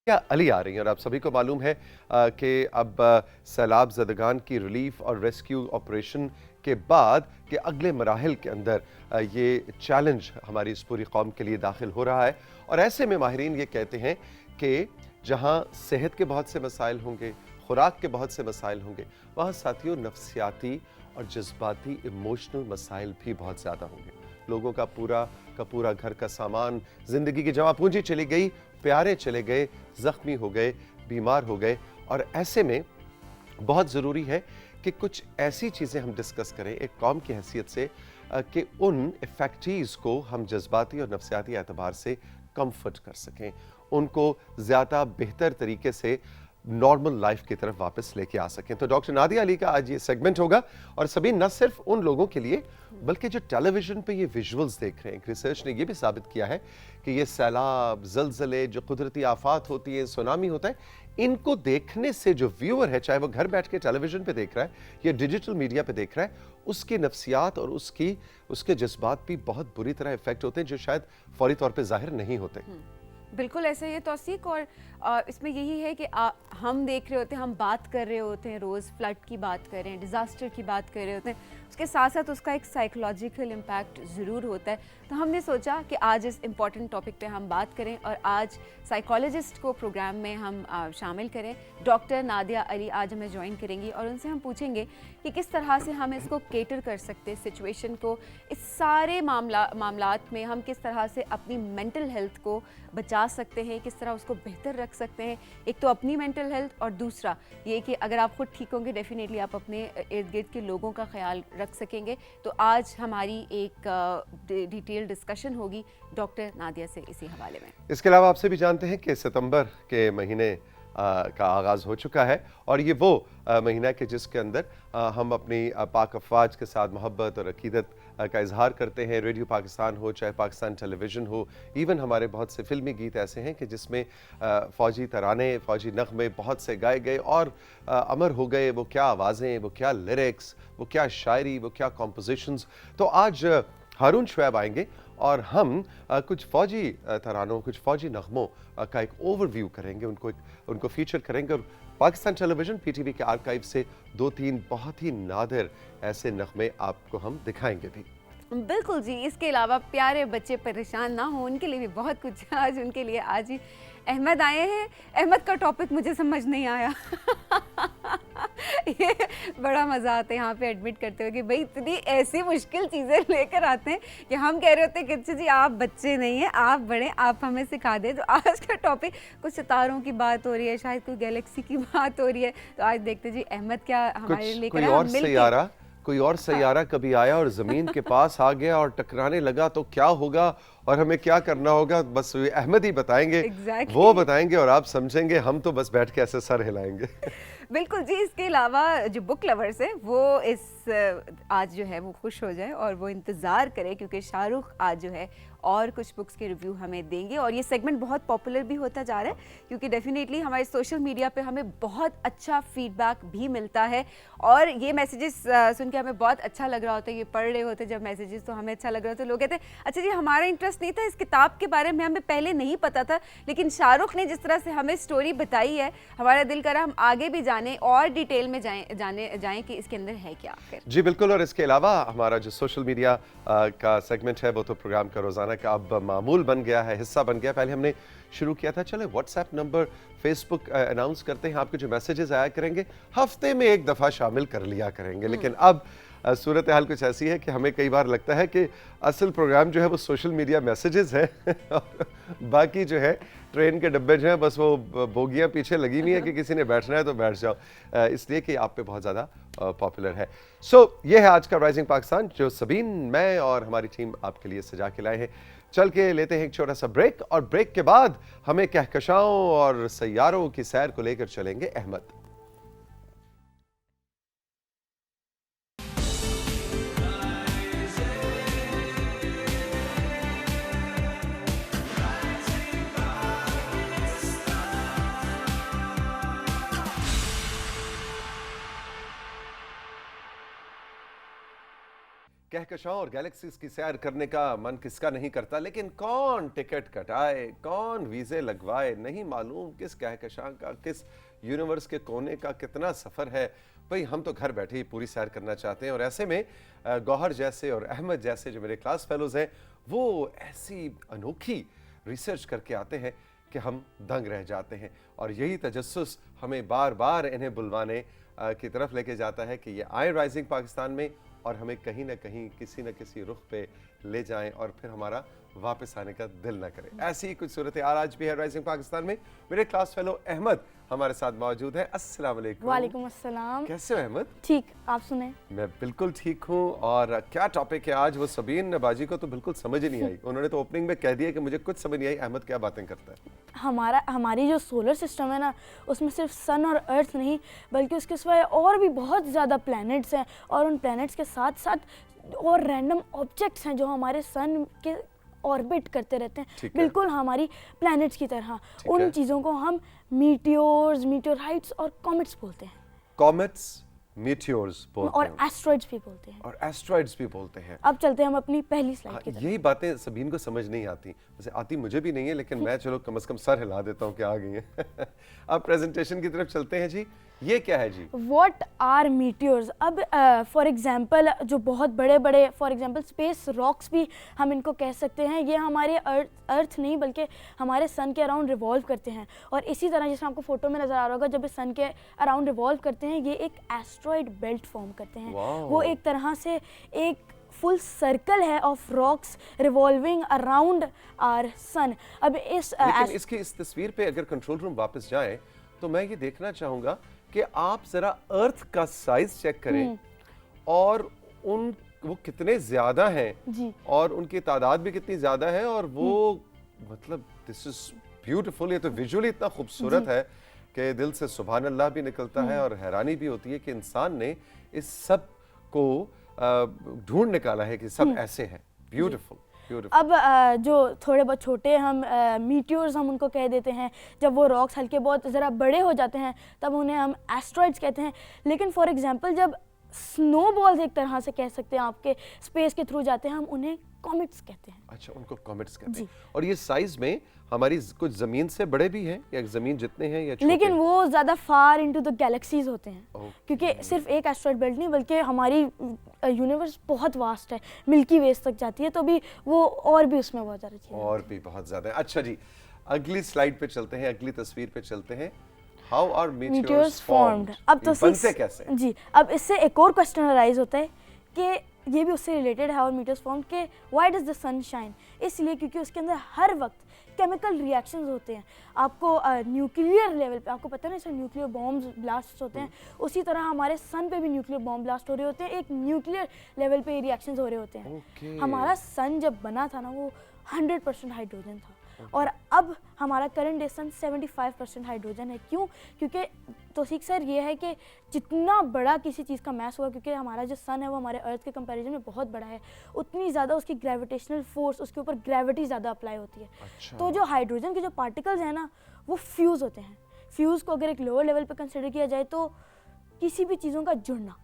क्या अली आ रही हैं और आप सभी को मालूम है कि अब सैलाब ज़दगान की रिलीफ और रेस्क्यू ऑपरेशन के बाद के अगले मराहिल के अंदर ये चैलेंज हमारी इस पूरी कौम के लिए दाखिल हो रहा है। और ऐसे में माहिरीन ये कहते हैं कि जहाँ सेहत के बहुत से मसाइल होंगे, खुराक के बहुत से मसाइल होंगे, वहाँ साथियों नफ्सियाती और जज्बाती इमोशनल मसाइल भी बहुत ज़्यादा होंगे। लोगों का पूरा घर का सामान, ज़िंदगी की जमा पूंजी चली गई, प्यारे चले गए, ज़ख्मी हो गए, बीमार हो गए। और ऐसे में बहुत ज़रूरी है कि कुछ ऐसी चीज़ें हम डिस्कस करें एक कौम की हैसियत से कि उन इफ़ेक्टीज़ को हम जज्बाती और नफ्सियाती एतबार से कम्फर्ट कर सकें, उनको ज़्यादा बेहतर तरीके से नॉर्मल लाइफ की तरफ वापस लेके आ सकें। तो डॉक्टर नादिया अली का आज ये सेगमेंट होगा और सभी न सिर्फ उन लोगों के लिए बल्कि जो टेलीविजन पे ये विजुअल्स देख रहे हैं। रिसर्च ने ये भी साबित किया है कि ये सैलाब, ज़लज़ले, जो कुदरती आफात होती है, सुनामी होता है, इनको देखने से जो व्यूअर है, चाहे वो घर बैठ के टेलीविजन पे देख रहा है या डिजिटल मीडिया पे देख रहा है, उसकी नफ्सियात और उसके जज्बात भी बहुत बुरी तरह इफेक्ट होते हैं, जो शायद फौरी तौर पे जाहिर नहीं होते। बिल्कुल ऐसा ही है तौसीक। और इसमें यही है कि हम देख रहे होते हैं, हम बात कर रहे होते हैं, रोज़ फ्लड की बात कर रहे हैं, डिज़ास्टर की बात कर रहे होते हैं, उसके साथ साथ उसका एक साइकोलॉजिकल इम्पैक्ट ज़रूर होता है। तो हमने सोचा कि आज इस इम्पॉर्टेंट टॉपिक पे हम बात करें और आज साइकोलॉजिस्ट को प्रोग्राम में हम शामिल करें। डॉक्टर नादिया अली आज हमें ज्वाइन करेंगी और उनसे हम पूछेंगे कि किस तरह से हम इसको केटर कर सकते हैं सिचुएशन को, इस सारे मामलात में हम किस तरह से अपनी मेंटल हेल्थ को बचा सकते हैं, किस तरह उसको बेहतर रख सकते हैं। एक तो अपनी मेंटल हेल्थ और दूसरा ये कि अगर आप खुद ठीक होंगे डेफिनेटली आप अपने इर्द गिर्द के लोगों का ख्याल रख सकेंगे। तो आज हमारी एक डिटेल डिस्कशन होगी डॉक्टर नादिया से इसी हवाले में। इसके अलावा आपसे भी जानते हैं कि सितंबर के महीने का आगाज़ हो चुका है और ये वो महीना कि जिसके अंदर हम अपनी पाक अफवाज के साथ मोहब्बत और अकीदत का इजहार करते हैं। रेडियो पाकिस्तान हो, चाहे पाकिस्तान टेलीविज़न हो, इवन हमारे बहुत से फिल्मी गीत ऐसे हैं कि जिसमें फ़ौजी तराने, फ़ौजी नग़मे बहुत से गाए गए और अमर हो गए। वो क्या आवाज़ें, वो क्या लिरिक्स, वो क्या शायरी, वो क्या कॉम्पोजिशंस। तो आज हारून शुएब आएंगे और हम कुछ फ़ौजी तरानों, कुछ फ़ौजी नग़मों का एक ओवरव्यू करेंगे, उनको फीचर करेंगे और पाकिस्तान टेलीविज़न पीटीवी के आर्काइव से 2-3 बहुत ही नादिर ऐसे नग़मे आपको हम दिखाएंगे भी। बिल्कुल जी। इसके अलावा प्यारे बच्चे परेशान ना हो उनके लिए भी बहुत कुछ आज उनके लिए आज ही अहमद आए हैं। अहमद का टॉपिक मुझे समझ नहीं आया ये बड़ा मज़ा आता है यहाँ पे एडमिट करते हुए कि भाई इतनी ऐसी मुश्किल चीज़ें लेकर आते हैं कि हम कह रहे होते हैं कि अच्छा जी आप बच्चे नहीं हैं, आप बड़े, आप हमें सिखा दें। तो आज का टॉपिक कुछ सितारों की बात हो रही है, शायद कोई गैलेक्सी की बात हो रही है। तो आज देखते जी अहमद क्या हमारे लेकर आए। कोई और सैयारा कभी आया और ज़मीन के पास आ गया और टकराने लगा तो क्या होगा और हमें क्या करना होगा, बस अहमद ही बताएंगे। वो बताएंगे और आप समझेंगे, हम तो बस बैठ के ऐसे सर हिलाएंगे बिल्कुल जी। इसके अलावा जो बुक लवर्स हैं वो आज जो है वो खुश हो जाए और वो इंतज़ार करें क्योंकि शाहरुख आज जो है और कुछ बुक्स के रिव्यू हमें देंगे। और ये सेगमेंट बहुत पॉपुलर भी होता जा रहा है क्योंकि डेफिनेटली हमारे सोशल मीडिया पे हमें बहुत अच्छा फीडबैक भी मिलता है और ये मैसेजेस सुन के हमें बहुत अच्छा लग रहा होता है। ये पढ़ रहे होते जब मैसेजेस तो हमें अच्छा लग रहा होता है। लोग कहते हैं अच्छा जी हमारा इंटरेस्ट नहीं था इस किताब के बारे में, हमें पहले नहीं पता था, लेकिन शाहरुख ने जिस तरह से हमें स्टोरी बताई है हमारा दिल करा हम आगे भी जाने और डिटेल में जाएं कि इसके अंदर है क्या आखिर। जी बिल्कुल। और इसके अलावा हमारा जो सोशल मीडिया का सेगमेंट है वो तो प्रोग्राम का रोजाना का अब मामूल बन गया है, हिस्सा बन गया। पहले हमने शुरू किया था चले व्हाट्सएप नंबर, फेसबुक अनाउंस करते हैं, आपके जो मैसेजेस आया करेंगे हफ्ते में एक दफ़ा शामिल कर लिया करेंगे। लेकिन अब सूरत हाल कुछ ऐसी है कि हमें कई बार लगता है कि असल प्रोग्राम जो है वो सोशल मीडिया मैसेजेस है बाकी जो है ट्रेन के डब्बे जो हैं बस वो बोगियाँ पीछे लगी हुई है कि किसी ने बैठना है तो बैठ जाओ, इसलिए कि आप पे बहुत ज़्यादा पॉपुलर है। ये है आज का राइजिंग पाकिस्तान जो सबीन, मैं और हमारी टीम आपके लिए सजा के लाए हैं। चल के लेते हैं एक छोटा सा ब्रेक और ब्रेक के बाद हमें कहकशाओं और सैयारों की सैर को लेकर चलेंगे अहमद। कहकशां और गैलेक्सीज की सैर करने का मन किसका नहीं करता, लेकिन कौन टिकट कटाए, कौन वीजे लगवाए, नहीं मालूम किस कहकशां का, किस यूनिवर्स के कोने का कितना सफर है। भाई हम तो घर बैठे ही पूरी सैर करना चाहते हैं, और ऐसे में गौहर जैसे और अहमद जैसे जो मेरे क्लास फेलोज हैं, वो ऐसी अनोखी रिसर्च करके आते हैं कि हम दंग रह जाते हैं। और यही तजस्सुस हमें बार बार इन्हें बुलवाने की तरफ लेके जाता है कि ये आए राइजिंग पाकिस्तान में और हमें कहीं ना कहीं किसी न किसी रुख पे ले जाएं और फिर हमारा वापस आने का दिल ना करे। ऐसी ही कुछ सूरत आज भी है राइजिंग पाकिस्तान में। मेरे क्लास फेलो अहमद हमारे साथ मौजूद है। अस्सलाम वालेकुम। वालेकुम अस्सलाम। कैसे हो अहमद? ठीक, आप सुने? मैं बिल्कुल ठीक हूँ। और क्या टॉपिक है आज? वो सबीन बाजी को तो बिल्कुल समझ ही नहीं आई। उन्होंने तो ओपनिंग में कह दिया कि मुझे कुछ समझ नहीं आई। अहमद क्या बातें करता है? हमारी जो सोलर सिस्टम है ना, उसमें सिर्फ सन और अर्थ नहीं बल्कि उसके सिवाय और भी बहुत ज़्यादा प्लैनेट्स हैं, और उन प्लैनेट्स के साथ साथ और रैंडम ऑब्जेक्ट्स हैं जो हमारे सन के ऑर्बिट करते रहते हैं, बिल्कुल हमारी प्लैनेट्स की तरह। उन चीज़ों को हम मीटियोर्स, मीटियोराइट्स और कॉमेट्स बोलते हैं। कॉमेट्स, मीटियोर्स बोलते और हैं, एस्ट्रॉइड्स भी बोलते हैं। और एस्ट्रॉइड्स भी बोलते हैं। अब चलते हैं हम अपनी पहली स्लाइड की तरफ। यही बातें सबीन को समझ नहीं आती। वैसे आती मुझे भी नहीं है, लेकिन मैं चलो कम से कम सर हिला देता हूँ कि आ गई है। अब प्रेजेंटेशन की तरफ चलते हैं जी। ये क्या है जी? What are meteors? अब फॉर एग्जाम्पल जो बहुत बड़े बड़े फॉर एग्जाम्पल स्पेस रॉक्स भी हम इनको कह सकते हैं, ये हमारे अर्थ नहीं बल्कि हमारे सन के अराउंड रिवॉल्व करते हैं। और इसी तरह जैसे आपको फोटो में नज़र आ रहा होगा, जब ये सन के अराउंड रिवॉल्व करते हैं, ये एक एस्ट्रॉइड बेल्ट फॉर्म करते हैं। वो एक तरह से एक फुल सर्कल है of rocks revolving around our sun. अब इसकी इस तस्वीर पे अगर कंट्रोल रूम वापस जाए तो मैं ये देखना चाहूंगा कि आप जरा अर्थ का साइज चेक करें और वो कितने ज्यादा हैं जी, और उनकी तादाद भी कितनी ज्यादा है, और वो मतलब दिस इज ब्यूटीफुल। ये तो विजुअली इतना खूबसूरत है कि दिल से सुभान अल्लाह भी निकलता है, और हैरानी भी होती है कि इंसान ने इस सब को ढूंढ निकाला है कि सब ऐसे हैं। ब्यूटीफुल। अब जो थोड़े बहुत छोटे हम मीटियोर्स हम उनको कह देते हैं। जब वो रॉक्स हल्के बहुत ज़रा बड़े हो जाते हैं तब उन्हें हम एस्ट्रॉइड्स कहते हैं। लेकिन फॉर एग्जांपल जब स्नोबॉल्स एक तरह से कह सकते हैं आपके स्पेस के थ्रू जाते हैं, हम उन्हें कॉमेट्स कहते हैं। अच्छा, उनको कॉमेट्स कहते हैं। और ये साइज में हमारी कुछ जमीन से बड़े भी हैं, या जमीन जितने हैं या छोटे? लेकिन वो ज़्यादा फार इनटू द गैलेक्सीज होते हैं, क्योंकि सिर्फ एक एस्ट्रॉइड बेल्ट नहीं बल्कि हमारी यूनिवर्स बहुत वास्ट है, मिल्की वेज तक जाती है, तो भी वो और भी उसमें बहुत ज़्यादा चीज़ें और भी बहुत ज़्यादा है। अच्छा जी, अगली स्लाइड पे चलते हैं, अगली तस्वीर पे चलते हैं। How are meteors formed? अब तो बनते कैसे जी, अब इससे एक और क्वेश्चन अराइज होता है कि ये भी उससे रिलेटेड है और मीटियोर्स फॉर्म के why does the sun shine? इसलिए क्योंकि उसके अंदर हर वक्त केमिकल रिएक्शंस होते हैं। आपको न्यूक्लियर लेवल पे आपको पता है ना, इसमें न्यूक्लियर बॉम्ब्स ब्लास्ट होते हैं, उसी तरह हमारे सन पे भी न्यूक्लियर बॉम्ब ब्लास्ट हो रहे होते हैं। एक न्यूक्लियर लेवल पे रिएक्शंस हो रहे होते हैं। हमारा सन जब बना था ना, वो 100% हाइड्रोजन था, और अब हमारा करंट डे सन 75% हाइड्रोजन है। क्यों? क्योंकि तौसीक सर ये है कि जितना बड़ा किसी चीज़ का मैस होगा, क्योंकि हमारा जो सन है वो हमारे अर्थ के कंपैरिजन में बहुत बड़ा है, उतनी ज़्यादा उसकी ग्रेविटेशनल फोर्स, उसके ऊपर ग्रेविटी ज़्यादा अप्लाई होती है। अच्छा। तो जो हाइड्रोजन के जो पार्टिकल्स हैं ना, वो फ्यूज़ होते हैं। फ्यूज़ को अगर एक लोअर लेवल पर कंसिडर किया जाए तो किसी भी चीज़ों का जुड़ना,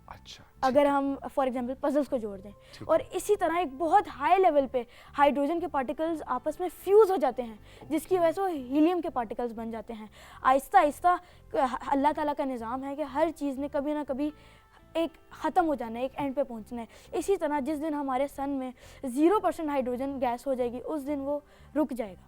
अच्छा, अगर हम फॉर एग्जांपल पजल्स को जोड़ दें, और इसी तरह एक बहुत हाई लेवल पे हाइड्रोजन के पार्टिकल्स आपस में फ्यूज़ हो जाते हैं, जिसकी वजह से वो हीलियम के पार्टिकल्स बन जाते हैं। आहिस्ता आहिस्ता अल्लाह ताला का निज़ाम है कि हर चीज़ ने कभी ना कभी एक ख़त्म हो जाना है, एक एंड पे पहुंचना है। इसी तरह जिस दिन हमारे सन में 0% हाइड्रोजन गैस हो जाएगी, उस दिन वो रुक जाएगा।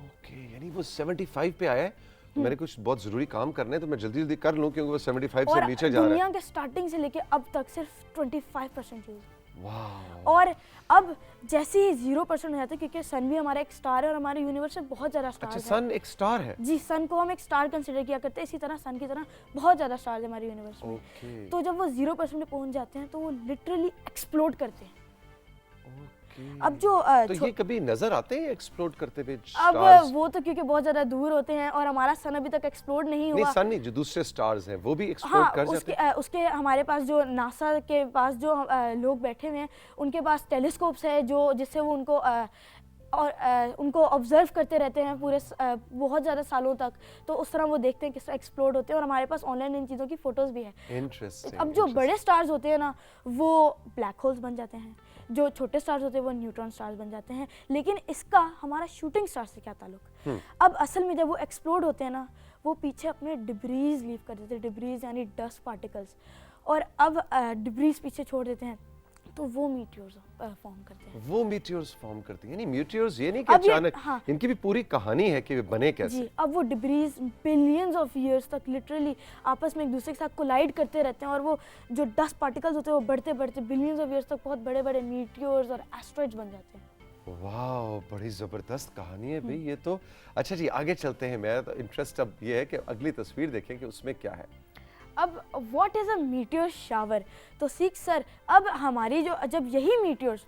ओके, यानी वो 75 पे आया है, तो मैंने कुछ बहुत जरूरी काम करने हैं, तो मैं जल्दी जल्दी कर लूं क्योंकि वो 75 से नीचे जा रहा है। दुनिया के स्टार्टिंग से लेके अब तक सिर्फ 25% यूज। वाह। और अब जैसे ही 0% हो जाता है, क्योंकि सन भी हमारा एक स्टार है और हमारे यूनिवर्स में बहुत ज़्यादा स्टार है। अच्छा, सन एक स्टार है? जी, सन को हम एक स्टार कंसिडर किया करते हैं। इसी तरह सन की तरह बहुत ज़्यादा स्टार है हमारे यूनिवर्स में। तो जब वो 0% पे पहुंच जाते हैं तो वो लिटरली एक्सप्लोड करते हैं। अब जो तो ये कभी नजर आते हैं एक्सप्लोड करते हुए अब स्टार्स? वो तो क्योंकि बहुत ज्यादा दूर होते हैं और हमारा सन अभी तक एक्सप्लोड नहीं हुआ। नहीं, सन नहीं, जो दूसरे स्टार्स हैं वो भी एक्सप्लोड कर जाते हैं? उसके हमारे पास जो नासा के पास जो लोग बैठे हुए हैं, उनके पास टेलीस्कोप्स है जो जिससे वो उनको और उनको ऑब्जर्व करते रहते हैं पूरे बहुत ज़्यादा सालों तक, तो उस तरह वो देखते हैं किस तरह एक्सप्लोड होते हैं, और हमारे पास ऑनलाइन इन चीज़ों की फ़ोटोज़ भी है। इंटरेस्टिंग। अब जो बड़े स्टार्स होते हैं ना वो ब्लैक होल्स बन जाते हैं, जो छोटे स्टार्स होते हैं वो न्यूट्रॉन स्टार्स बन जाते हैं, लेकिन इसका हमारा शूटिंग स्टार से क्या ताल्लुक। अब असल में जब वो एक्सप्लोड होते हैं ना, वो पीछे अपने डिब्रीज लीव कर देते हैं, डिब्रीज यानी डस्ट पार्टिकल्स, और अब डिब्रीज पीछे छोड़ देते हैं, तो वो मीटियोर्स फॉर्म करते हैं। वो मीटियोर्स फॉर्म करती हैं, यानी मीटियोर्स ये नहीं कि अब ये- अचानक, हाँ। इनकी भी पूरी कहानी है कि वे बने कैसे। जी, अब वो डिब्रीज बिलियंस ऑफ ईयर्स तक लिटरली आपस में एक दूसरे के साथ कोलाइड करते रहते हैं, और वो जो डस्ट पार्टिकल्स होते हैं वो बढ़ते बढ़ते बिलियंस ऑफ ईयर्स तक बहुत बड़े बड़े मीटियोर्स और एस्ट्रॉइड्स बन जाते हैं। वाह, बड़ी जबरदस्त कहानी है भाई ये तो। अच्छा जी, आगे चलते हैं। मेरा तो इंटरेस्ट अब ये है कि अगली तस्वीर देखें कि उसमें क्या है। अब what is a meteor shower, तो सीख सर, अब हमारी जो जब यही मीटियोर्स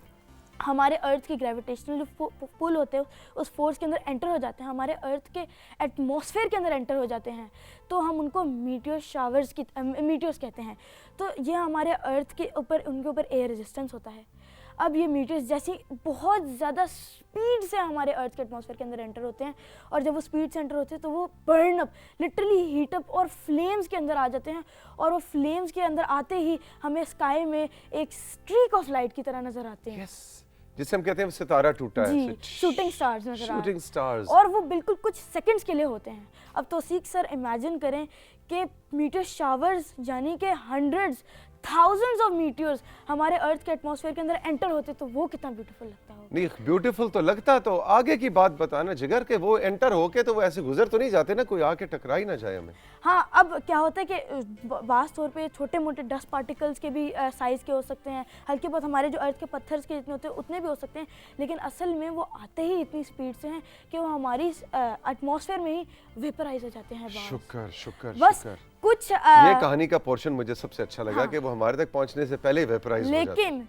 हमारे अर्थ की ग्रेविटेशनल जो पुल होते हैं उस फोर्स के अंदर एंटर हो जाते हैं, हमारे अर्थ के एटमॉस्फेयर के अंदर एंटर हो जाते हैं, तो हम उनको मीटियोर शावर्स की मीटियोर्स कहते हैं। तो ये हमारे अर्थ के ऊपर, उनके ऊपर एयर रेजिस्टेंस होता है। अब ये मीटियोर्स जैसी बहुत ज़्यादा स्पीड से हमारे अर्थ के एटमॉस्फेयर के अंदर एंटर होते हैं, और जब वो स्पीड से एंटर होते हैं तो वो burn up, literally heat up और फ्लेम्स के अंदर आ जाते हैं, और वो फ्लेम्स के अंदर आते ही हमें स्काई में एक स्ट्रीक ऑफ लाइट की तरह नजर आते हैं। यस, जिसे हम कहते हैं सितारा टूटा है, जी, शूटिंग स्टार्स नजर आ रहे हैं। Shooting stars. और वो बिल्कुल कुछ सेकंड्स के लिए होते हैं। अब तो सीख सर इमेजिन करें कि मीटियोर शावर्स यानी कि हंड्रेड्स थाउजेंड्स ऑफ मीटियोर्स हमारे अर्थ के एटमॉस्फेयर के अंदर एंटर होते, तो वो कितना ब्यूटीफुल लगता होगा। नहीं, ब्यूटीफुल तो लगता, तो आगे की बात बताना जिगर के वो एंटर होके तो वो ऐसे गुजर तो नहीं जाते ना, कोई आके टकरा ही ना जाए हमें। हाँ, अब क्या होता है कि वास तौर पे छोटे मोटे डस्ट पार्टिकल्स के भी साइज़ के हो सकते हैं, हल्के बहुत हमारे जो अर्थ के पत्थर के जितने होते हैं उतने भी हो सकते हैं, लेकिन असल में वो आते ही इतनी स्पीड से हैं कि वो हमारी एटमॉस्फेयर में ही वेपराइज हो जाते हैं। शुक्र शुक्र बस शुक्र। कुछ ये कहानी का पोर्शन मुझे सबसे अच्छा लगा हाँ। कि वो हमारे तक पहुंचने से पहले ही वेपराइज हो जाते हैं। लेकिन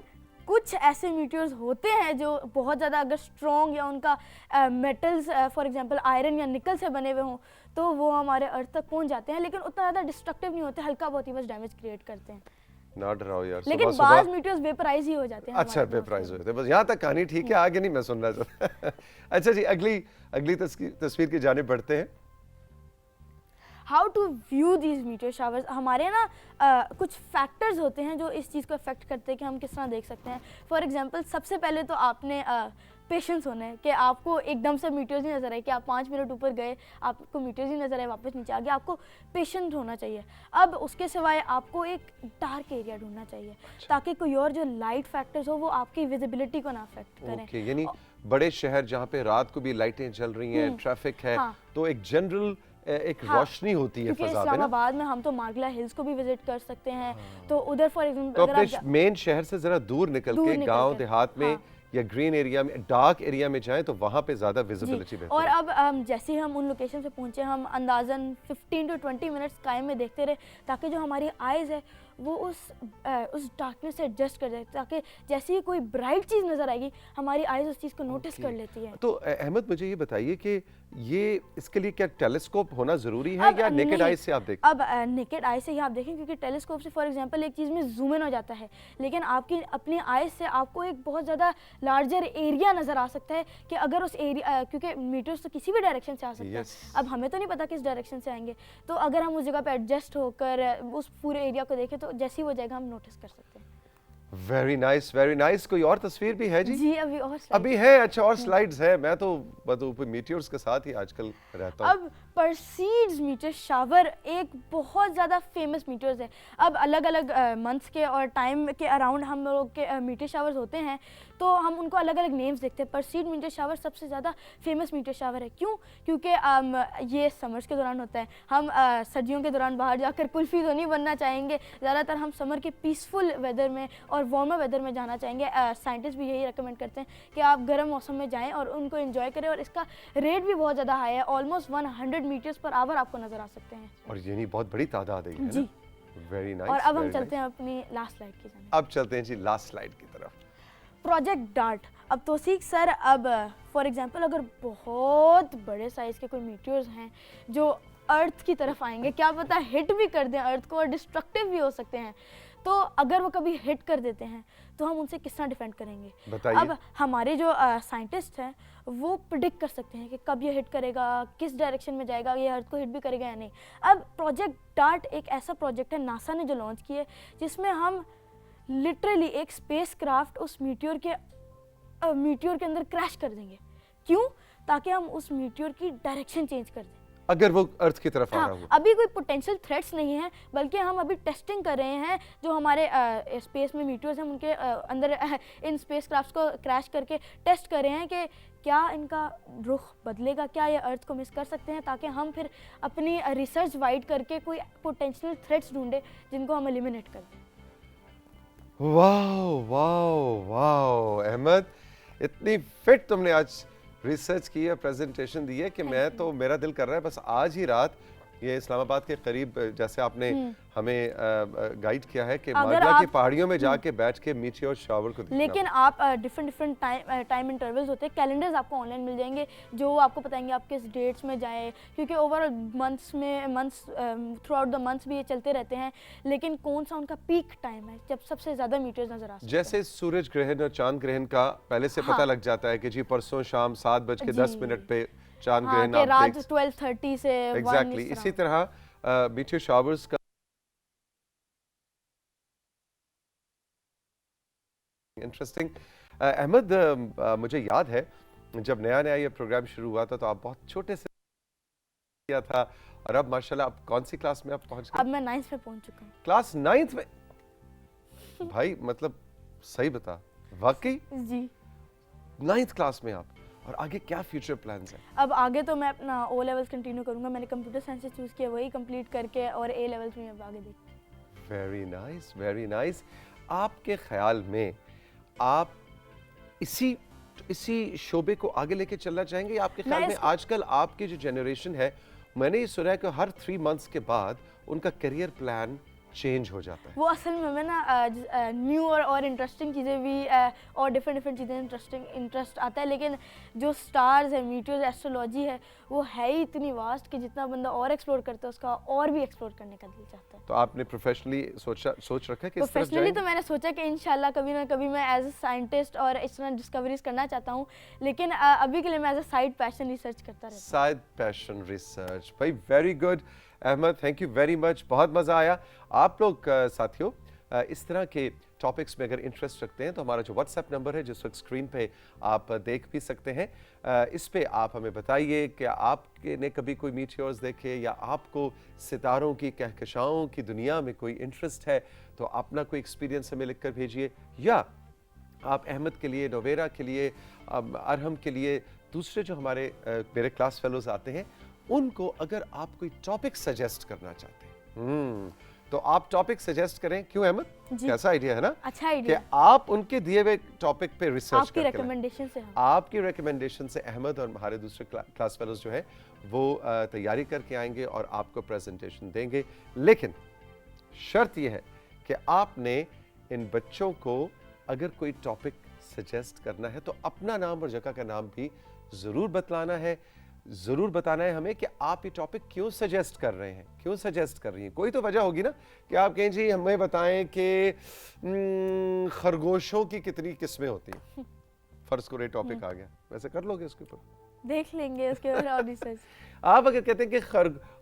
कुछ ऐसे मीटियोर्स होते हैं जो बहुत ज़्यादा अगर स्ट्रॉन्ग या उनका मेटल्स फॉर एग्जांपल आयरन या निकल से बने हुए हों, तो वो हमारे अर्थ तक पहुंच जाते हैं, लेकिन उतना ज़्यादा डिस्ट्रक्टिव नहीं होते, हल्का बहुत ही बस डैमेज क्रिएट करते हैं। ना डराओ यार, लेकिन सुबह बाद सुबह मीटियोर्स वेपराइज ही हो जाते हैं। अच्छा, वेपराइज हो जाते हैं, बस यहाँ तक कहानी ठीक है, आगे नहीं मैं सुनना चाहता। अच्छा जी, अगली तस्वीर की जानिब बढ़ते हैं। How to view these meteor showers, हमारे ना कुछ फैक्टर्स होते हैं जो इस चीज़ को अफेक्ट करते हैं कि हम किस तरह देख सकते हैं। फॉर एग्जांपल सबसे पहले तो आपने पेशेंस होना है कि आपको एकदम से मीटियोर्स नहीं नजर आए, कि आप 5 मिनट ऊपर गए आपको मीटियोर्स नहीं नजर आए, वापस नीचे आ गया, आपको पेशेंट होना चाहिए। अब उसके सिवाय आपको एक डार्क एरिया ढूंढना चाहिए ताकि कोई और जो लाइट फैक्टर्स हो वो आपकी विजिबिलिटी को ना अफेक्ट करें। ओके, यानी बड़े शहर जहाँ पे रात को भी लाइटें चल रही हैं, ट्रैफिक है, हाँ। तो एक जनरल एक हाँ, रोशनी होती है क्योंकि फजा में ना। इस्लामाबाद में हम तो मार्गला हिल्स को भी विजिट कर सकते हैं, तो उधर फॉर एग्जांपल तो अगर अपने आप मेन शहर से जरा दूर निकल दूर के निकल गांव के, देहात में हाँ। या ग्रीन एरिया में, डार्क एरिया में जाएं तो वहां पे ज्यादा विजिबिलिटी जी, बेहतर और है। अब जैसे ही हम उन लोकेशन पे पहुंचे, हम अंदाजन 15 to 20 मिनट्स स्काई में देखते रहे, ताकि जो हमारी आइज़ है वो उस डार्कनेस से एडजस्ट कर जाए, ताकि जैसे ही कोई ब्राइट चीज़ नज़र आएगी हमारी आइज़ उस चीज़ को नोटिस कर लेती है। तो अहमद, मुझे ये बताइए कि ये इसके लिए क्या टेलीस्कोप होना जरूरी है या नेकेड नहीं, आई से आप देखते हैं? अब नेकेड आई से ही आप देखें, क्योंकि टेलीस्कोप से फॉर एग्जांपल एक चीज़ में जूम इन हो जाता है, लेकिन आपकी अपनी आइज से आपको एक बहुत ज़्यादा लार्जर एरिया नज़र आ सकता है कि अगर उस एरिया, क्योंकि मीटर्स तो किसी भी डायरेक्शन से आ सकते हैं, अब हमें तो नहीं पता किस डायरेक्शन से आएंगे, तो अगर हम उस जगह पर एडजस्ट होकर उस पूरे एरिया को देखें तो जैसी वो जगह हम नोटिस कर सकते हैं। Very nice, very nice. कोई और तस्वीर भी है जी? जी, अभी और अभी है। अच्छा, और स्लाइड्स है? मैं तो मीटियोर्स के साथ ही आजकल रहता हूँ। अब परसीड्स मीटियोर शावर एक बहुत ज़्यादा फेमस मीटियोर्स है। अब अलग अलग मंथ्स के और टाइम के अराउंड हम लोग के मीटियोर शावर्स होते हैं, तो हम उनको अलग अलग नेम्स देखते हैं। परसीड मीटियोर शावर सबसे ज़्यादा फेमस मीटियोर शावर है। क्यों? क्योंकि ये समर्स के दौरान होता है। हम सर्दियों के दौरान बाहर जाकर कुल्फ़ी तो नहीं बनना चाहेंगे, ज़्यादातर हम समर के पीसफुल वेदर में और वार्मर वेदर में जाना चाहेंगे। साइंटिस्ट भी यही रिकमेंड करते हैं कि आप गर्म मौसम में जाएं और उनको एंजॉय करें, और इसका रेट भी बहुत ज़्यादा हाई है, ऑलमोस्ट 100 मीटर्स पर आवर आपको नज़र आ सकते हैं। और यानी बहुत बड़ी तादाद है ये, जी। Very nice. और अब हम चलते हैं अपनी लास्ट स्लाइड की जानिब। अब चलते हैं जी लास्ट स्लाइड की तरफ। Project dart. अब तौसीक सर, अब फॉर एग्जांपल अगर बहुत बड़े साइज़ के कोई मीटियोर्स हैं जो अर्थ की तरफ आएंगे, क्या पता हिट भी कर दें अर्थ को और डिस्ट्रक्टिव भी हो सकते हैं, तो अगर वो कभी हिट कर देते हैं तो हम उनसे किस तरह डिफेंड करेंगे? बताइए। अब हमारे जो साइंटिस्ट हैं वो प्रिडिक्ट कर सकते हैं कि कब ये हिट करेगा, किस डायरेक्शन में जाएगा, ये अर्थ को हिट भी करेगा या नहीं। अब प्रोजेक्ट डार्ट एक ऐसा प्रोजेक्ट है नासा ने जो लॉन्च किया है, जिसमें हम लिटरली एक स्पेस क्राफ्ट उस मीटियोर के अंदर क्रैश कर देंगे। क्यों? ताकि हम उस मीटियोर की डायरेक्शन चेंज कर दें। अगर वो अर्थ की तरफ आ रहा हाँ, हो। अभी कोई पोटेंशियल थ्रेट्स नहीं है, बल्कि हम अभी टेस्टिंग कर रहे हैं जो हमारे स्पेस में मीटियोर्स हैं उनके अंदर इन स्पेस क्राफ्ट्स को क्रैश करके टेस्ट कर रहे हैं कि क्या इनका रुख बदलेगा, क्या ये अर्थ को मिस कर सकते हैं, ताकि हम फिर अपनी रिसर्च वाइड करके कोई पोटेंशियल थ्रेट्स ढूंढे जिनको हम एलिमिनेट कर दें। वाओ वाओ वाओ अहमद, इतनी फिट तुमने आज रिसर्च की है, प्रेजेंटेशन दी है कि मैं तो, मेरा दिल कर रहा है बस आज ही रात ये इस्लामाबाद के करीब, जैसे आपने हमें गाइड किया है कि मालवा की पहाड़ियों में जाके बैठ के मीटियोर शावर को देखना। लेकिन आप डिफरेंट टाइम इंटरवल्स होते हैं, कैलेंडर्स आपको ऑनलाइन मिल जाएंगे जो आपको बताएंगे आप किस डेट्स में जाएं, क्योंकि overall months through out the months भी ये चलते रहते हैं, लेकिन कौन सा उनका पीक टाइम है जब सबसे ज्यादा मीटियोर्स नजर आ सकते हैं। जैसे सूरज ग्रहण और चांद ग्रहण का पहले से पता लग जाता है कि जी परसों शाम 7:10 पे चांद ग्रहण आप रात 12:30 से 1 एग्जैक्टली इसी तरह मीटियोर शावर्स का इंटरेस्टिंग। अहमद, मुझे याद है जब नया नया ये प्रोग्राम शुरू हुआ था तो आप बहुत छोटे से किया था, और अब माशाल्लाह आप कौन सी क्लास में आप पहुंच गए? अब मैं 9th में पहुंच चुका हूँ। क्लास 9th में? भाई मतलब सही बता, वाकई जी 9th क्लास में आप, और आगे क्या फ्यूचर प्लान्स हैं? अब आगे तो मैं अपना O लेवल्स कंटिन्यू करूंगा, मैंने कंप्यूटर साइंस से चूज किया, वही कंप्लीट करके और A लेवल्स में अब आगे देखूंगा। Very nice, very nice. आपके ख्याल में आप इसी शोबे को आगे लेके चलना चाहेंगे, या आपके ख्याल में आजकल आपकी जो जनरेशन है, मैंने ये सुना है कि हर 3 मंथ्स के बाद उनका करियर प्लान चेंज हो जाता है? वो असल में हमें ना न्यू और इंटरेस्टिंग चीज़ें भी और डिफरेंट चीज़ें इंटरेस्ट आता है, लेकिन जो स्टार्स है, मीटियोर्स, एस्ट्रोलॉजी है, वो है ही इतनी वास्ट कि जितना बंदा और एक्सप्लोर करता है उसका और भी एक्सप्लोर करने का दिल चाहता है। तो आपने प्रोफेशनली सोच रखा है कि इस तरफ प्रोफेशनली जाएंगे? तो मैंने सोचा कि इंशाल्लाह कभी ना कभी मैं एज अ साइंटिस्ट और इस तरह डिस्कवरीज करना चाहता हूँ, लेकिन अभी के लिए मैं as a side passion research करता रहता हूँ। साइड पैशन रिसर्च, भाई very good Ahmed, thank you very much, बहुत मज़ा आया। आप लोग साथियों इस तरह के टॉपिक्स में अगर इंटरेस्ट रखते हैं तो हमारा जो व्हाट्सएप नंबर है जिस वक्त स्क्रीन पे आप देख भी सकते हैं, इस पे आप हमें बताइए कि आपके ने कभी कोई मीटियोर्स देखे, या आपको सितारों की कहकशाओं की दुनिया में कोई इंटरेस्ट है तो अपना कोई एक्सपीरियंस हमें लिख कर भेजिए, या आप अहमद के लिए, नोवेरा के लिए, अरहम के लिए, दूसरे जो हमारे मेरे क्लास फेलोज आते हैं, उनको अगर आप कोई टॉपिक सजेस्ट करना चाहते हैं तो आप टॉपिक सजेस्ट करें। क्यों अहमद, कैसा आइडिया है ना? अच्छा आइडिया। कि आप उनके दिए हुए टॉपिक पे रिसर्च आपकी रिकमेंडेशन से, आपकी रिकमेंडेशन से अहमद और हमारे दूसरे क्लास फेलोज जो है वो तैयारी करके आएंगे और आपको प्रेजेंटेशन देंगे। लेकिन शर्त यह है कि आपने इन बच्चों को अगर कोई टॉपिक सजेस्ट करना है तो अपना नाम और जगह का नाम भी ज़रूर बतलाना है, ज़रूर बताना है हमें कि आप ये टॉपिक क्यों सजेस्ट कर रहे हैं, क्यों सजेस्ट कर रही हैं। कोई तो वजह होगी ना कि आप कहें जी हमें बताएं कि खरगोशों की कितनी किस्में होती हैं, फर्ज करो ये टॉपिक आ गया, वैसे कर लोगे उसके ऊपर, देख लेंगे उसके बाद और रिसर्च। आप अगर कहते हैं कि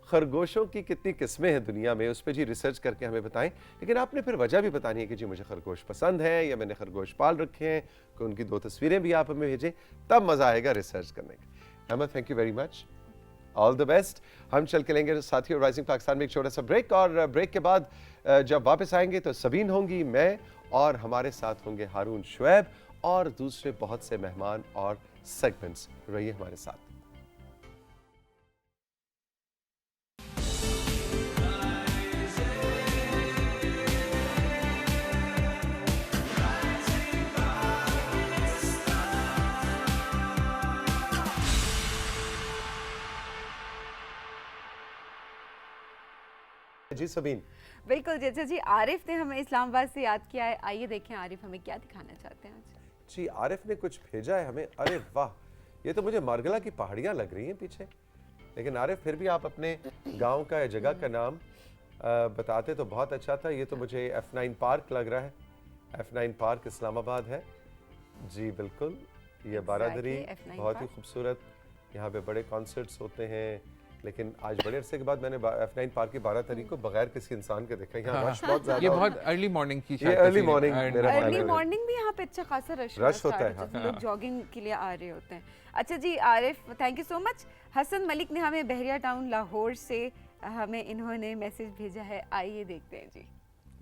खरगोशों की कितनी किस्में हैं दुनिया में, उस पर जी रिसर्च करके हमें बताएं, लेकिन आपने फिर वजह भी बतानी है कि जी मुझे खरगोश पसंद है या मैंने खरगोश पाल रखे हैं, कि उनकी 2 तस्वीरें भी आप हमें भेजें, तब मज़ा आएगा रिसर्च करने का। Ahmed, thank you very much, all the best. हम चल के लेंगे साथियों राइजिंग पाकिस्तान में एक छोटा सा ब्रेक, और ब्रेक के बाद जब वापस आएंगे तो सबीन होंगी, मैं, और हमारे साथ होंगे हारून शुएब और दूसरे बहुत से मेहमान और सेगमेंट्स। रहिए हमारे साथ। जी सबीन। बिल्कुल जी। अच्छा जी, आरिफ ने हमें इस्लामाबाद से याद किया है, आइए देखें आरिफ हमें क्या दिखाना चाहते हैं आज। जी आरिफ ने कुछ भेजा है हमें, अरे वाह, ये तो मुझे मार्गला की पहाड़ियाँ लग रही हैं पीछे, लेकिन आरिफ फिर भी आप अपने गांव का या जगह का नाम बताते तो बहुत अच्छा था। ये तो मुझे F9 पार्क लग रहा है। F9 पार्क इस्लामाबाद है जी, बिल्कुल। ये बारादरी F9 बहुत ही पार्क। खूबसूरत, यहाँ पे बड़े कॉन्सर्ट्स होते हैं। लेकिन आज बड़े अरसे के बाद मैंने F9 पार्क की 12 तारीख को बगैर किसी इंसान के देखा। यहाँ रश बहुत ये ज़्यादा बहुत अर्ली मॉर्निंग की ये अर्ली मॉर्निंग मेरा अर्ली ख्याल है। मॉर्निंग भी यहाँ पे अच्छा खासा रश होता है, हाँ। लोग जॉगिंग के लिए आ रहे होते हैं। अच्छा जी Arif, thank you so much. Hasan Malik ने हमें बहरिया टाउन लाहौर से हमें इन्होंने मैसेज भेजा है, आइए देखते हैं जी।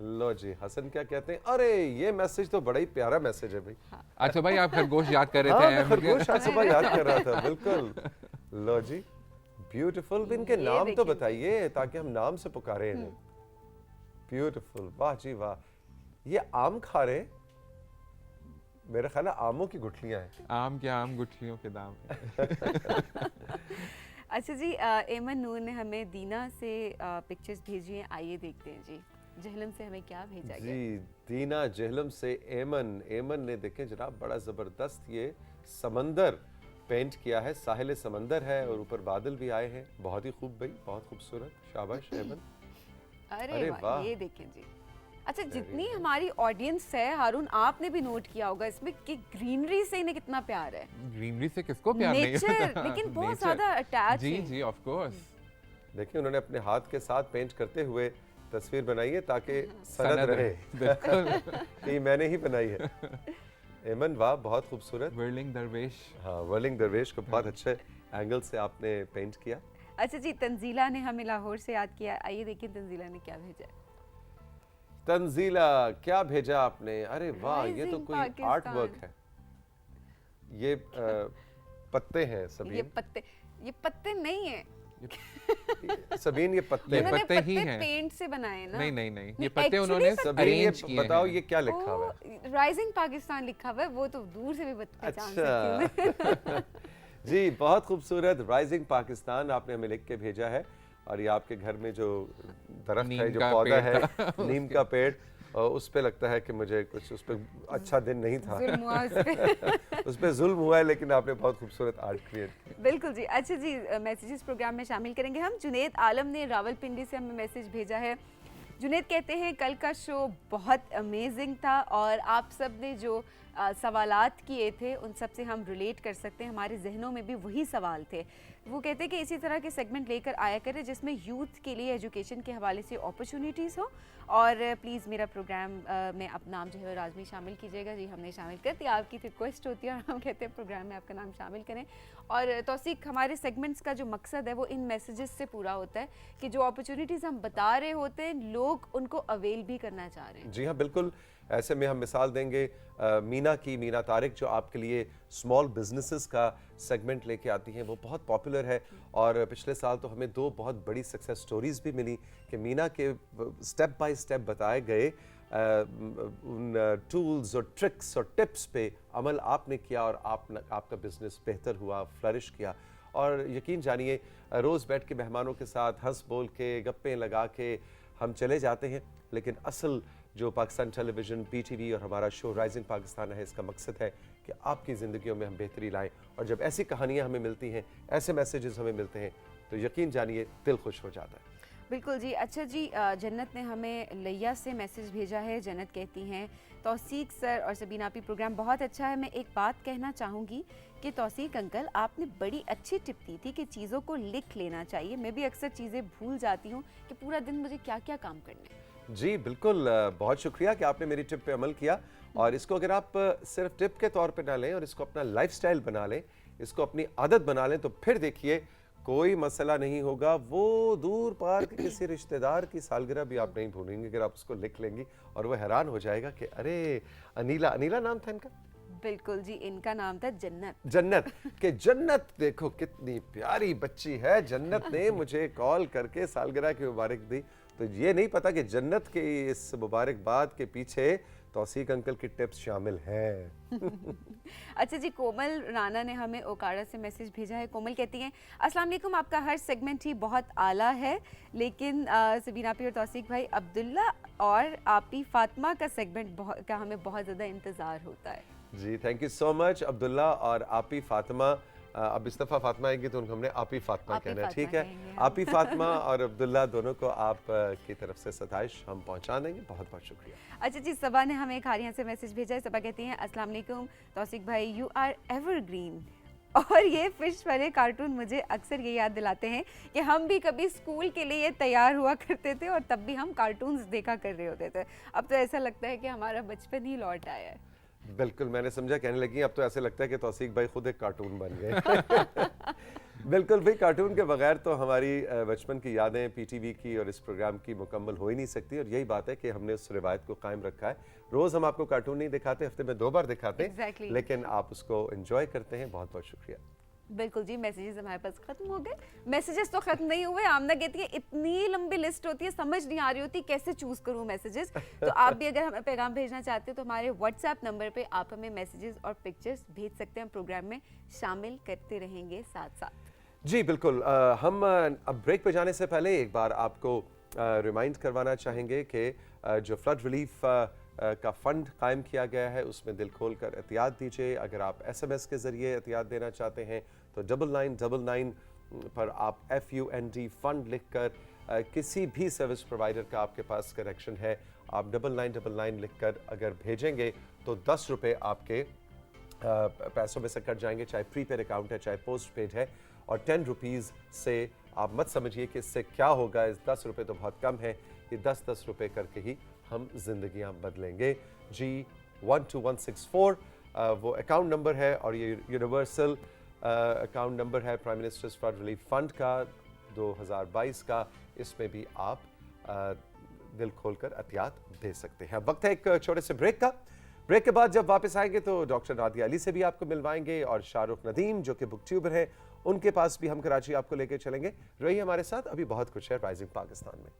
लो जी, हसन क्या कहते हैं? अरे ये मैसेज तो बड़ा ही प्यारा मैसेज है भाई। अच्छा भाई, आप खरगोश याद कर रहे हाँ, मैं थे? खरगोश आज सुबह याद कर रहा था, बिल्कुल। लो जी, ब्यूटीफुल। इनके ये नाम तो देखिए। बताइए ताकि हम नाम से पुकारे इन्हें। ब्यूटीफुल, वाह जी वाह। ये आम खा रहे हैं? मेरा ख्याल है आमों की गुठलियां हैं। आम के आम गुठलियों के दाम है। अच्छा जी, एमन नूर ने हमें दीना से पिक्चर्स भेजी हैं, आइए देखते हैं जी। जहलम से हमें क्या भेजा गया? जी, दीना जहलम से एमन ने देखें जनाब, बड़ा ज़बरदस्त ये समंदर पेंट किया है। साहिल समंदर है और ऊपर बादल भी आए हैं। बहुत ही खूब भाई, बहुत खूबसूरत। शाबाश एमन। अरे अरे वाह, वाह। ये देखें जी। अच्छा, जितनी हमारी ऑडियंस है हारून, आपने भी नोट किया होगा इसमें कि ग्रीनरी से इन्हें कितना प्यार है। ग्रीनरी से किसको प्यार नहीं नेचर, है? लेकिन बहुत Nature। ज्यादा अटैच जी है। जी, ऑफ कोर्स। देखिए उन्होंने अपने हाथ के साथ पेंट करते हुए तस्वीर बनाई है ताकि सनद सनद रहे बिल्कुल। कि ये मैंने ही बनाई है। एमन वाह, बहुत खूबसूरत। वर्लिंग दरवेश। हाँ, वर्लिंग दरवेश को बहुत अच्छे एंगल से आपने पेंट किया। अच्छा जी, तंजीला ने हमें लाहौर से याद किया, आइए देखिए तंजीला ने क्या भेजा है। तंजीला, क्या भेजा आपने? अरे वाह, ये तो Rising कोई आर्ट पाकिस्तान। वर्क है। ये पत्ते हैं ये सबीन। पत्ते नहीं है, सबीन ये पत्ते ये हैं। उन्होंने पत्ते ही पत्ते हैं। पेंट से बनाए ना। नहीं नहीं नहीं, ये नहीं, पत्ते actually उन्होंने सबीन ये अरेंज किए बताओ हैं। ये क्या लिखा हुआ है? राइजिंग पाकिस्तान लिखा हुआ है, वो तो दूर से भी पहचान सकती हूँ मैं। अच्छा जी, बहुत खूबसूरत। राइजिंग पाकिस्तान आपने हमें लिख के भेजा है। और ये आपके घर में जो दरख्त है, नीम जो का पौधा पेड़ है, नीम का पेड़, और उस पे लगता है कि मुझे कुछ उस पे अच्छा दिन नहीं था। जुल्म हुआ उस पे। उस पे जुल्म हुआ है, लेकिन आपने बहुत खूबसूरत आर्ट क्रिएट किया। बिल्कुल जी। अच्छा जी, मैसेजेस प्रोग्राम में शामिल करेंगे हम। जुनेद आलम ने रावलपिंडी से हमें मैसेज भेजा है। जुनेद कहते हैं कल का शो बहुत अमेजिंग था और आप सब ने जो सवालात किए थे उन सब से हम रिलेट कर सकते हैं, हमारे जहनों में भी वही सवाल थे। वो कहते हैं कि इसी तरह के सेगमेंट लेकर आया करें जिसमें यूथ के लिए एजुकेशन के हवाले से अपॉर्चुनिटीज़ हो। और प्लीज़ मेरा प्रोग्राम में अपना नाम जो है लाजमी शामिल कीजिएगा। जी, हमने शामिल कर दिया, आपकी रिक्वेस्ट होती है और हम कहते हैं प्रोग्राम में आपका नाम शामिल करें। और तौसीक, हमारे सेगमेंट्स का जो मकसद है वो इन मैसेजेस से पूरा होता है कि जो अपॉर्चुनिटीज़ हम बता रहे होते हैं लोग उनको अवेल भी करना चाह रहे हैं। जी हाँ, बिल्कुल। ऐसे में हम मिसाल देंगे मीना तारिक जो आपके लिए स्मॉल बिजनेसेस का सेगमेंट लेके आती हैं, वो बहुत पॉपुलर है। और पिछले साल तो हमें 2 बहुत बड़ी सक्सेस स्टोरीज भी मिली कि मीना के स्टेप बाय स्टेप बताए गए उन टूल्स और ट्रिक्स और टिप्स पे अमल आपने किया और आपका बिजनेस बेहतर हुआ, फ्लरिश किया। और यकीन जानिए, रोज़ बैठ के मेहमानों के साथ हंस बोल के गप्पे लगा के हम चले जाते हैं, लेकिन असल जो पाकिस्तान टेलीविज़न, PTV और हमारा शो राइजिंग पाकिस्तान है, इसका मकसद है कि आपकी ज़िंदगियों में हम बेहतरी लाएं। और जब ऐसी कहानियां हमें मिलती हैं, ऐसे मैसेजेस हमें मिलते हैं, तो यकीन जानिए दिल खुश हो जाता है। बिल्कुल जी। अच्छा जी, जन्नत ने हमें लिया से मैसेज भेजा है। जन्नत कहती हैं तौसीक सर और सबीना आपी प्रोग्राम बहुत अच्छा है। मैं एक बात कहना चाहूँगी कि तौसीक अंकल, आपने बड़ी अच्छी टिप दी थी कि चीज़ों को लिख लेना चाहिए। मैं भी अक्सर चीज़ें भूल जाती हूँ कि पूरा दिन मुझे क्या क्या काम करने हैं। जी बिल्कुल, बहुत शुक्रिया कि आपने मेरी टिप पे अमल किया। और इसको अगर आप सिर्फ टिप के तौर पे ना लें और इसको अपना लाइफस्टाइल बना लें, इसको अपनी आदत बना लें, तो फिर देखिए कोई मसला नहीं होगा। वो दूर पार के किसी रिश्तेदार की सालगिरह भी आप नहीं भूलेंगे अगर आप उसको लिख लेंगी, और वो हैरान हो जाएगा कि अरे अनीला नाम था इनका। बिल्कुल जी, इनका नाम था जन्नत। जन्नत के जन्नत देखो कितनी प्यारी बच्ची है। जन्नत ने मुझे कॉल करके सालगिरह की मुबारक दी, तो ये नहीं पता कि जन्नत के इस मुबारकबाद के पीछे तौसीक अंकल की टिप्स शामिल हैं। अच्छा जी, कोमल राना ने हमें ओकाड़ा से मैसेज भेजा है। कोमल कहती हैं अस्सलाम वालेकुम, आपका हर सेगमेंट ही बहुत आला है, लेकिन सबीना आपी और तौसीक भाई, अब्दुल्ला और आपी फातिमा का सेगमेंट का हमें बहुत ज़्यादा इंतज़ार होता है। जी thank you so much. Abdullah और आपी फातिमा अब इस दफ़ा फातिमा आएंगी तो उनको हमने आपी फातिमा आपी कहना है, फातिमा ठीक है? कहेंगे, हाँ। आपी फातिमा और अब्दुल्ला दोनों को आप की तरफ से सताइश हम पहुंचा देंगे। बहुत बहुत शुक्रिया। अच्छा जी, सबा ने हमें एक हारिया से मैसेज भेजा है। सबा कहती हैं अस्सलाम वालेकुम तौसीक भाई, यू आर एवरग्रीन। और ये फिश वाले कार्टून मुझे अक्सर ये याद दिलाते हैं कि हम भी कभी स्कूल के लिए तैयार हुआ करते थे और तब भी हम कार्टून्स देखा कर रहे होते थे। अब तो ऐसा लगता है कि हमारा बचपन ही लौट आया है। बिल्कुल, मैंने समझा कहने लगी अब तो ऐसे लगता है कि तौसीक भाई खुद एक कार्टून बन गए। बिल्कुल भाई, कार्टून के बगैर तो हमारी बचपन की यादें पीटीवी की और इस प्रोग्राम की मुकम्मल हो ही नहीं सकती। और यही बात है कि हमने उस रिवायत को कायम रखा है। रोज़ हम आपको कार्टून नहीं दिखाते, हफ्ते में 2 बार दिखाते हैं, Exactly. लेकिन आप उसको एंजॉय करते हैं। बहुत बहुत शुक्रिया। बिल्कुल जी, मैसेजेस हमारे पास खत्म हो गए। मैसेजेस तो खत्म नहीं हुए। आमना कहती है इतनी लंबी लिस्ट होती है, समझ नहीं आ रही होती कैसे चूज करूं मैसेजेस। तो आप भी अगर हमें पैगाम भेजना चाहते हो तो हमारे व्हाट्सएप नंबर पे आप हमें मैसेजेस और पिक्चर्स भेज सकते हैं। प्रोग्राम में शामिल करते रहेंगे साथ साथ। जी बिल्कुल। हम अब ब्रेक पे जाने से पहले एक बार आपको रिमाइंड करवाना चाहेंगे कि जो फ्लड रिलीफ का फ़ंड कायम किया गया है उसमें दिल खोल कर एहतियात दीजिए। अगर आप SMS के ज़रिए एहतियात देना चाहते हैं तो 9999 पर आप FUND फ़ंड लिख कर किसी भी सर्विस प्रोवाइडर का आपके पास कनेक्शन है, आप 9999 लिख कर अगर भेजेंगे तो 10 रुपये आपके पैसों में से कट जाएंगे, चाहे प्रीपेड अकाउंट है चाहे पोस्ट पेड है। और 10 रुपीज़ से आप मत समझिए कि इससे क्या होगा, इस 10 रुपये तो बहुत कम है, ये 10-10 रुपये करके ही हम जिंदगियां बदलेंगे। जी 12164 वो अकाउंट नंबर है और ये यूनिवर्सल अकाउंट नंबर है prime ministers flood relief fund का 2022 का। इसमें भी आप दिल खोलकर एहतियात दे सकते हैं। वक्त है एक छोटे से ब्रेक का। ब्रेक के बाद जब वापस आएंगे तो डॉक्टर नादिया अली से भी आपको मिलवाएंगे और शाहरुख नदीम जो कि बुक ट्यूबर हैं उनके पास भी हम कराची आपको लेके चलेंगे। रहिए हमारे साथ, अभी बहुत कुछ है राइजिंग पाकिस्तान में।